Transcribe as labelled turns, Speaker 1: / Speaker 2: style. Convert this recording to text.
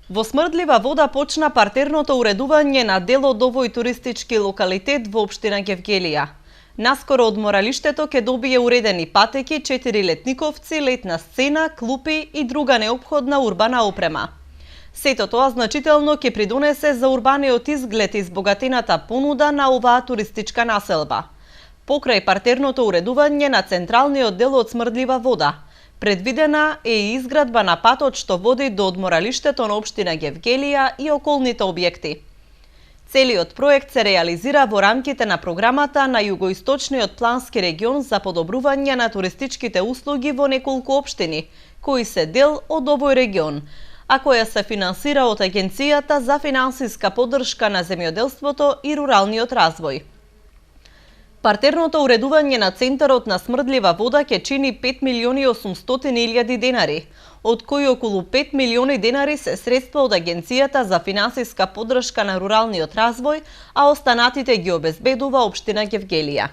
Speaker 1: Во Смрдлива вода почна партерното уредување на дел од овој туристички локалитет во општина Гевгелија. Наскоро одморалиштето ќе добие уредени патеки, 4 летниковци, летна сцена, клупи и друга неопходна урбана опрема. Сето тоа значително ќе придонесе за урбаниот изглед и збогатената понуда на оваа туристичка населба. Покрај партерното уредување на централниот дел од Смрдлива вода, предвидена е и изградба на патот што води до одморалиштето на општина Гевгелија и околните објекти. Целиот проект се реализира во рамките на програмата на Југоисточниот плански регион за подобрување на туристичките услуги во неколку општини, кои се дел од овој регион, а која се финансира од Агенцијата за финансиска поддршка на земјоделството и руралниот развој. Партерното уредување на центарот на Смрдлива вода ќе чини 5.800.000 денари, од кои околу 5 милиони денари се средства од Агенцијата за финансиска поддршка на руралниот развој, а останатите ги обезбедува општина Гевгелија.